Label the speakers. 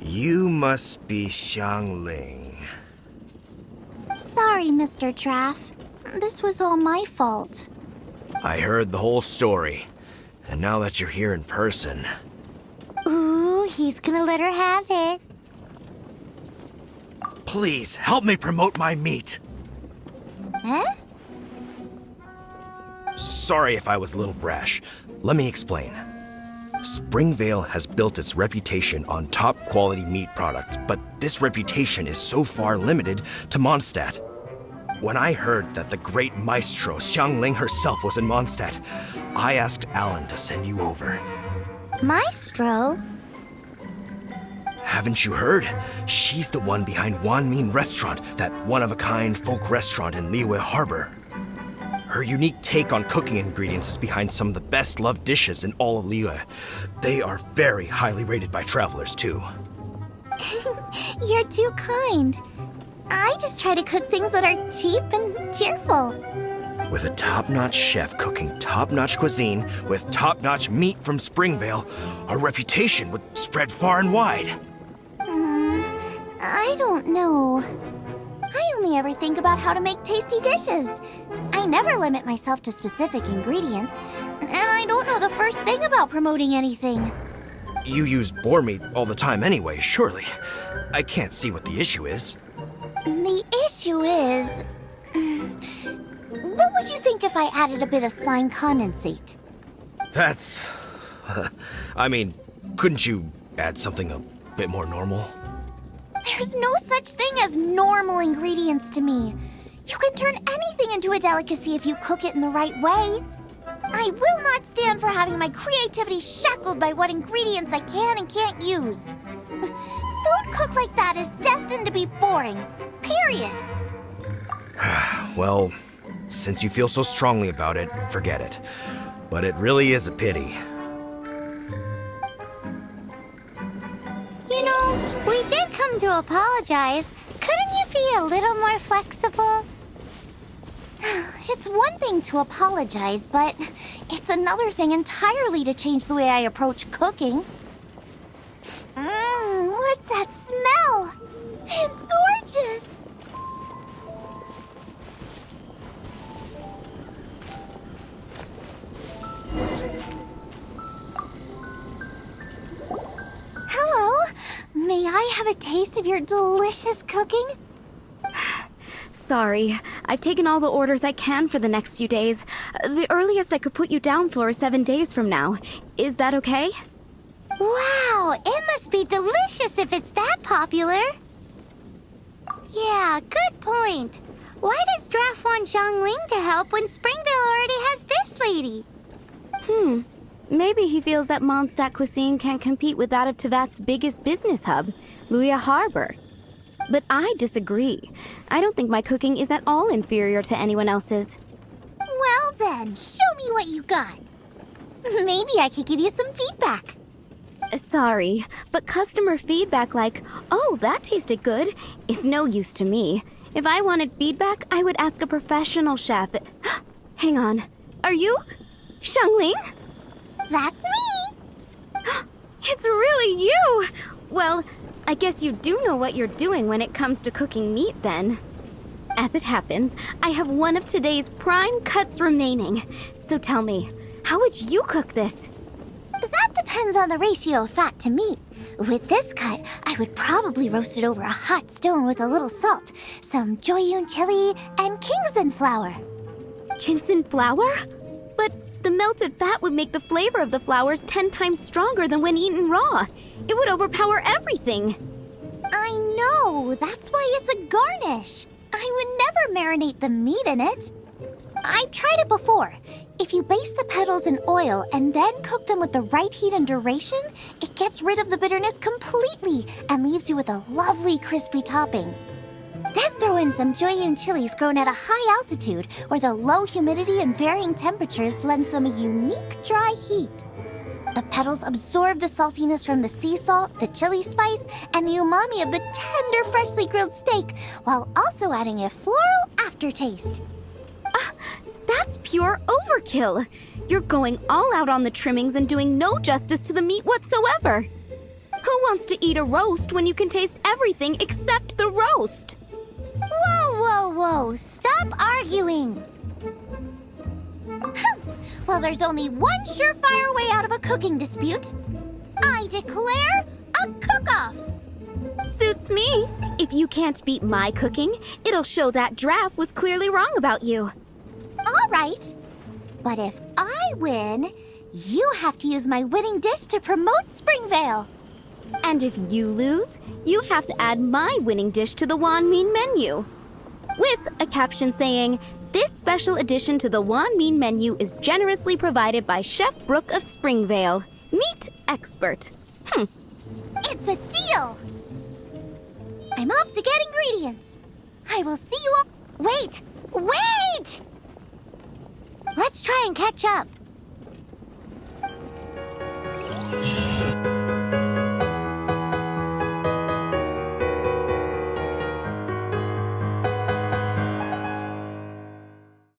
Speaker 1: You must be Xiangling.
Speaker 2: Sorry, Mr. Traff. This was all my fault.
Speaker 1: I heard the whole story, and now that you're here in person...
Speaker 2: Ooh, he's gonna let her have it.
Speaker 1: Please, help me promote my meat!
Speaker 2: Huh?
Speaker 1: Sorry if I was a little brash. Let me explain. Springvale has built its reputation on top-quality meat products, but this reputation is so far limited to Mondstadt. When I heard that the Great Maestro Xiangling herself was in Mondstadt, I asked Alan to send you over.
Speaker 2: Maestro?
Speaker 1: Haven't you heard? She's the one behind Wanmin Restaurant, that one-of-a-kind folk restaurant in Liyue Harbor. Her unique take on cooking ingredients is behind some of the best-loved dishes in all of Liyue. They are very highly rated by travelers, too.
Speaker 2: You're too kind. I just try to cook things that are cheap and cheerful.
Speaker 1: With a top-notch chef cooking top-notch cuisine with top-notch meat from Springvale, our reputation would spread far and wide.
Speaker 2: I don't know. I only ever think about how to make tasty dishes. I never limit myself to specific ingredients, and I don't know the first thing about promoting anything.
Speaker 1: You use boar meat all the time anyway, surely. I can't see what the issue is.
Speaker 2: The issue is... What would you think if I added a bit of slime condensate?
Speaker 1: That's... I mean, couldn't you add something a bit more normal?
Speaker 2: There's no such thing as normal ingredients to me. You can turn anything into a delicacy if you cook it in the right way. I will not stand for having my creativity shackled by what ingredients I can and can't use. Food cooked like that is destined to be boring. Period.
Speaker 1: Well, since you feel so strongly about it, forget it. But it really is a pity.
Speaker 2: You know, we did come to apologize. Couldn't you be a little more flexible? It's one thing to apologize, but it's another thing entirely to change the way I approach cooking. What's that smell? It's gorgeous! Hello, may I have a taste of your delicious cooking?
Speaker 3: Sorry, I've taken all the orders I can for the next few days. The earliest I could put you down for is 7 days from now. Is that okay?
Speaker 2: Wow, it must be delicious if it's that popular. Yeah, good point. Why does Draft want Xiangling to help when Springvale already has this lady?
Speaker 3: Maybe he feels that Mondstadt cuisine can't compete with that of Tevat's biggest business hub, Liyue Harbor. But I disagree. I don't think my cooking is at all inferior to anyone else's.
Speaker 2: Well then, show me what you got. Maybe I could give you some feedback.
Speaker 3: Sorry, but customer feedback like, "Oh, that tasted good," is no use to me. If I wanted feedback, I would ask a professional chef. Hang on. Are you Xiangling?
Speaker 2: That's me!
Speaker 3: It's really you! Well, I guess you do know what you're doing when it comes to cooking meat, then. As it happens, I have one of today's prime cuts remaining. So tell me, how would you cook this?
Speaker 2: That depends on the ratio of fat to meat. With this cut, I would probably roast it over a hot stone with a little salt, some Joyun chili, and Kingston flour.
Speaker 3: Ginseng flour? But the melted fat would make the flavor of the flowers 10 times stronger than when eaten raw. It would overpower everything.
Speaker 2: I know, that's why it's a garnish. I would never marinate the meat in it. I've tried it before. If you baste the petals in oil and then cook them with the right heat and duration, it gets rid of the bitterness completely and leaves you with a lovely crispy topping. Then throw in some Joyun chilies grown at a high altitude where the low humidity and varying temperatures lends them a unique dry heat. The petals absorb the saltiness from the sea salt, the chili spice, and the umami of the tender, freshly grilled steak, while also adding a floral aftertaste.
Speaker 3: That's pure overkill. You're going all out on the trimmings and doing no justice to the meat whatsoever. Who wants to eat a roast when you can taste everything except the roast?
Speaker 2: Whoa, whoa, whoa! Stop arguing! Well, there's only one surefire way out of a cooking dispute. I declare a cook-off!
Speaker 3: Suits me. If you can't beat my cooking, it'll show that Draff was clearly wrong about you.
Speaker 2: All right. But if I win, you have to use my winning dish to promote Springvale.
Speaker 3: And if you lose, you have to add my winning dish to the Wan Min menu. With a caption saying, "This special addition to the Wan Min menu is generously provided by Chef Brook of Springvale, meat expert."
Speaker 2: It's a deal! I'm off to get ingredients. I will see you all. Wait! Wait! Let's try and catch up.